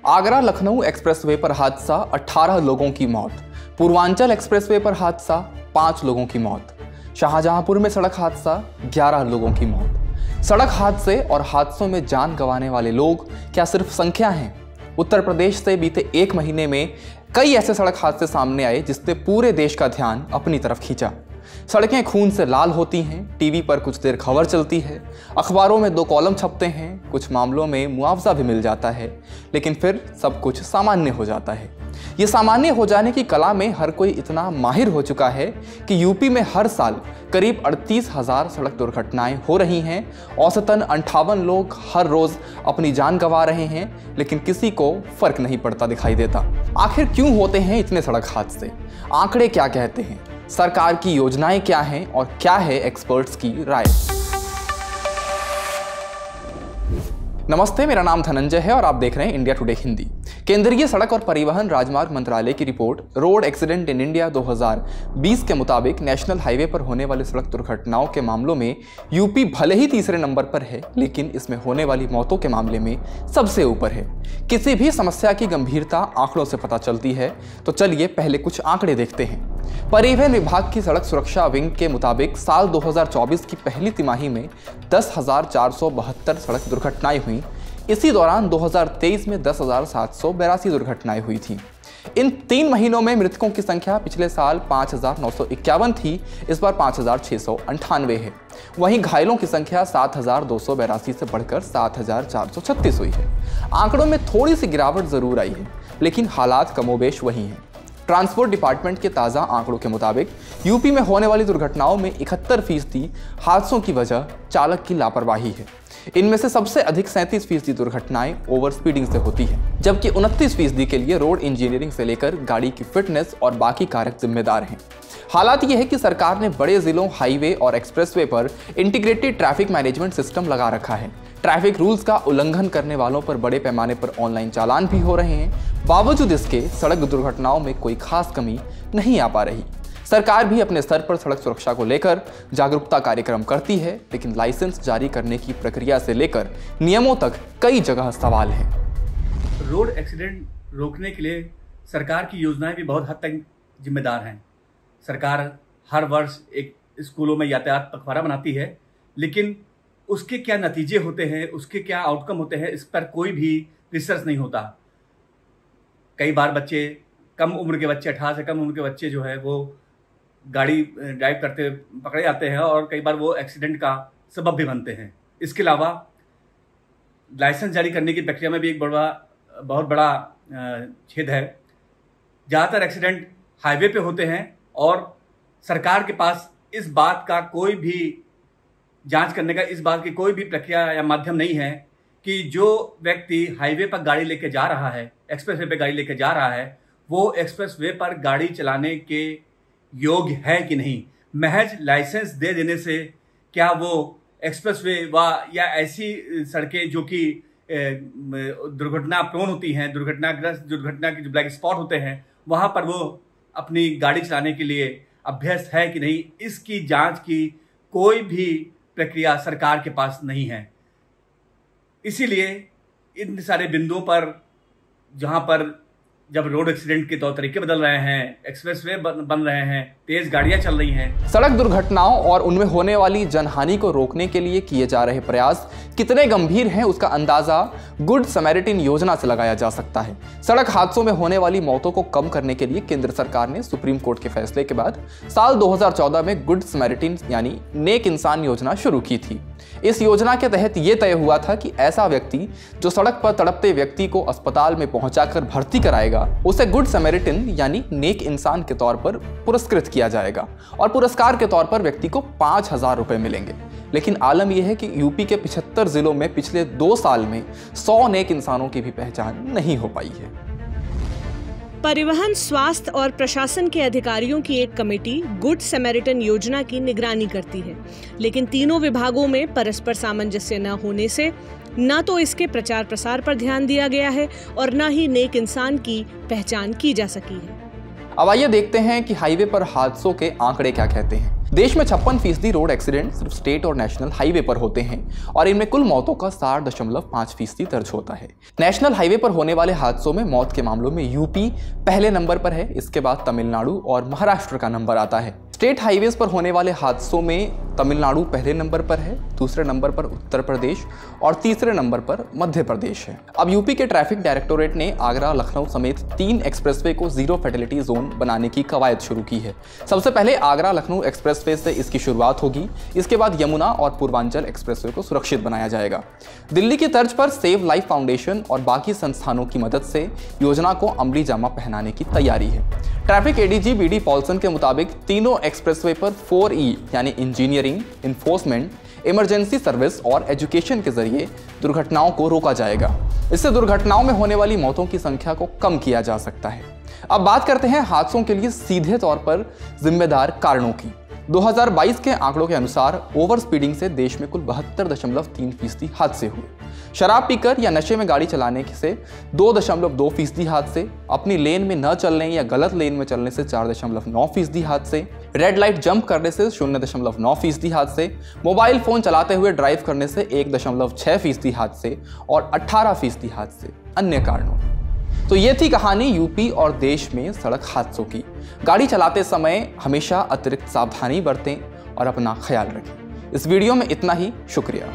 Agra Lucknow expressway पर हादसा, 18 लोगों की मौत। पूर्वांचल एक्सप्रेसवे पर हादसा, 5 लोगों की मौत। शाहजहांपुर में सड़क हादसा, 11 लोगों की मौत। सड़क हादसे और हादसों में जान गंवाने वाले लोग क्या सिर्फ संख्या हैं? उत्तर प्रदेश से बीते 1 महीने में कई ऐसे सड़क हादसे सामने आए जिसने पूरे देश का ध्यान अपनी तरफ खींचा। सड़कें खून से लाल होती हैं, टीवी पर कुछ देर खबर चलती है, अखबारों में 2 कॉलम छपते हैं, कुछ मामलों में मुआवजा भी मिल जाता है, लेकिन फिर सब कुछ सामान्य हो जाता है। ये सामान्य हो जाने की कला में हर कोई इतना माहिर हो चुका है कि यूपी में हर साल करीब 38,000 सड़क दुर्घटनाएं हो रही हैं। औसतन 58 लोग हर रोज अपनी जान गंवा रहे हैं, लेकिन किसी को फर्क नहीं पड़ता दिखाई देता। आखिर क्यों होते हैं इतने सड़क हादसे? आंकड़े क्या कहते हैं? सरकार की योजनाएं क्या हैं और क्या है एक्सपर्ट्स की राय? नमस्ते, मेरा नाम धनंजय है और आप देख रहे हैं इंडिया टुडे हिंदी। केंद्रीय सड़क और परिवहन राजमार्ग मंत्रालय की report road accident in India 2020 के मुताबिक नेशनल हाईवे पर होने वाली सड़क दुर्घटनाओं के मामलों में यूपी भले ही तीसरे नंबर पर है, लेकिन इसमें होने वाली मौतों के मामले में सबसे ऊपर है। किसी भी समस्या की गंभीरता आंकड़ों से पता चलती है, तो चलिए पहले कुछ आंकड़े देखते हैं। परिवहन विभाग की सड़क सुरक्षा विंग के मुताबिक साल 2024 की पहली तिमाही में 10,472 सड़क दुर्घटनाएं हुई। इसी दौरान 2023 में 10,782 दुर्घटनाएं हुई थी। इन 3 महीनों में मृतकों की संख्या पिछले साल 5,951 थी, इस बार 5,698 है। वहीं घायलों की संख्या 7,282 से बढ़कर 7,436 हुई है। आंकड़ों में थोड़ी सी गिरावट जरूर आई है, लेकिन हालात कमोबेश वही हैं। ट्रांसपोर्ट डिपार्टमेंट के ताज़ा आंकड़ों के मुताबिक यूपी में होने वाली दुर्घटनाओं में 71% हादसों की वजह चालक की लापरवाही है। इनमें से सबसे अधिक 37% दुर्घटनाएं ओवर स्पीडिंग से होती हैं, जबकि 29% के लिए रोड इंजीनियरिंग से लेकर गाड़ी की फिटनेस और बाकी कारक जिम्मेदार हैं। हालात यह है कि सरकार ने बड़े जिलों, हाईवे और एक्सप्रेसवे पर इंटीग्रेटेड ट्रैफिक मैनेजमेंट सिस्टम लगा रखा है। ट्रैफिक रूल्स का उल्लंघन करने वालों पर बड़े पैमाने पर ऑनलाइन चालान भी हो रहे हैं। बावजूद इसके सड़क दुर्घटनाओं में कोई खास कमी नहीं आ पा रही। सरकार भी अपने स्तर पर सड़क सुरक्षा को लेकर जागरूकता कार्यक्रम करती है, लेकिन लाइसेंस जारी करने की प्रक्रिया से लेकर नियमों तक कई जगह सवाल हैं। रोड एक्सीडेंट रोकने के लिए सरकार की योजनाएं भी बहुत हद तक जिम्मेदार हैं। सरकार हर वर्ष एक स्कूलों में यातायात पखवाड़ा बनाती है, लेकिन उसके क्या नतीजे होते हैं, उसके क्या आउटकम होते हैं, इस पर कोई भी रिसर्च नहीं होता। कई बार बच्चे, कम उम्र के बच्चे, 18 से कम उम्र के बच्चे जो है वो गाड़ी ड्राइव करते पकड़े जाते हैं और कई बार वो एक्सीडेंट का सबब भी बनते हैं। इसके अलावा लाइसेंस जारी करने की प्रक्रिया में भी एक बहुत बड़ा छेद है। ज़्यादातर एक्सीडेंट हाईवे पे होते हैं और सरकार के पास इस बात का कोई भी जांच करने का, इस बात की कोई भी प्रक्रिया या माध्यम नहीं है कि जो व्यक्ति हाईवे पर गाड़ी लेके जा रहा है, एक्सप्रेसवे पे गाड़ी लेके जा रहा है, वो एक्सप्रेसवे पर गाड़ी चलाने के योग्य है कि नहीं। महज लाइसेंस दे देने से क्या वो एक्सप्रेसवे या ऐसी सड़कें जो कि दुर्घटना प्रोन होती हैं, दुर्घटना के जो ब्लैक स्पॉट होते हैं, वहां पर वो अपनी गाड़ी चलाने के लिए अभ्यस्त है कि नहीं, इसकी जांच की कोई भी प्रक्रिया सरकार के पास नहीं है। इसीलिए इन सारे बिंदुओं पर, जहां पर जब रोड एक्सीडेंट के तौर तरीके बदल रहे हैं, एक्सप्रेसवे बन रहे हैं, तेज गाड़ियां चल रही हैं, सड़क दुर्घटनाओं और उनमें होने वाली जनहानि को रोकने के लिए किए जा रहे प्रयास कितने गंभीर हैं, उसका अंदाजा गुड समैरिटन योजना से लगाया जा सकता है। सड़क हादसों में होने वाली मौतों को कम करने के लिए केंद्र सरकार ने सुप्रीम कोर्ट के फैसले के बाद साल 2014 में गुड समैरिटन यानी नेक इंसान योजना शुरू की थी। इस योजना के तहत यह तय हुआ था कि ऐसा व्यक्ति जो सड़क पर तड़पते व्यक्ति को अस्पताल में पहुंचाकर भर्ती कराएगा, उसे गुड समैरिटन यानी नेक इंसान के तौर पर पुरस्कृत किया जाएगा और पुरस्कार के तौर पर व्यक्ति को 5,000 रुपए मिलेंगे। लेकिन आलम यह है कि यूपी के 75 जिलों में पिछले 2 साल में 100 नेक इंसानों की भी पहचान नहीं हो पाई है। परिवहन, स्वास्थ्य और प्रशासन के अधिकारियों की एक कमेटी गुड समैरिटन योजना की निगरानी करती है, लेकिन तीनों विभागों में परस्पर सामंजस्य न होने से न तो इसके प्रचार प्रसार पर ध्यान दिया गया है और न ही नेक इंसान की पहचान की जा सकी है। अब आइए देखते हैं कि हाईवे पर हादसों के आंकड़े क्या कहते हैं। देश में 56% रोड एक्सीडेंट सिर्फ स्टेट और नेशनल हाईवे पर होते हैं और इनमें कुल मौतों का 60.5% दर्ज होता है। नेशनल हाईवे पर होने वाले हादसों में मौत के मामलों में यूपी पहले नंबर पर है, इसके बाद तमिलनाडु और महाराष्ट्र का नंबर आता है। स्टेट हाईवेज पर होने वाले हादसों में तमिलनाडु पहले नंबर पर है, दूसरे नंबर पर उत्तर प्रदेश और तीसरे नंबर पर मध्य प्रदेश है। अब यूपी के ट्रैफिक डायरेक्टोरेट ने आगरा लखनऊ समेत 3 एक्सप्रेसवे को जीरो फैटेलिटी जोन बनाने की कवायद शुरू की है। सबसे पहले आगरा लखनऊ एक्सप्रेसवे से इसकी शुरुआत होगी, इसके बाद यमुना और पूर्वांचल एक्सप्रेसवे को सुरक्षित बनाया जाएगा। दिल्ली की तर्ज पर सेव लाइफ फाउंडेशन और बाकी संस्थानों की मदद से योजना को अमली जामा पहनाने की तैयारी है। ट्रैफिक एडीजी बीडी पॉल्सन के मुताबिक तीनों एक्सप्रेसवे पर 4E यानी इंजीनियरिंग, इन्फोर्समेंट, इमरजेंसी सर्विस और एजुकेशन के जरिए दुर्घटनाओं को रोका जाएगा। इससे दुर्घटनाओं में होने वाली मौतों की संख्या को कम किया जा सकता है। अब बात करते हैं हादसों के लिए सीधे तौर पर जिम्मेदार कारणों की। 2022 के आंकड़ों के अनुसार ओवर स्पीडिंग से देश में कुल 72.3% हादसे हुए। शराब पीकर या नशे में गाड़ी चलाने से 2.2% हादसे, अपनी लेन में न चलने या गलत लेन में चलने से 4.9% हादसे, रेड लाइट जंप करने से 0.9% हादसे, मोबाइल फोन चलाते हुए ड्राइव करने से 1.6% हादसे और 18% हादसे अन्य कारणों। तो ये थी कहानी यूपी और देश में सड़क हादसों की। गाड़ी चलाते समय हमेशा अतिरिक्त सावधानी बरतें और अपना ख्याल रखें। इस वीडियो में इतना ही, शुक्रिया।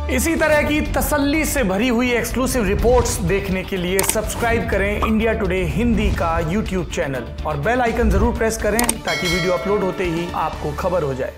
इसी तरह की तसल्ली से भरी हुई एक्सक्लूसिव रिपोर्ट्स देखने के लिए सब्सक्राइब करें इंडिया टुडे हिंदी का यूट्यूब चैनल और बेल आइकन जरूर प्रेस करें ताकि वीडियो अपलोड होते ही आपको खबर हो जाए।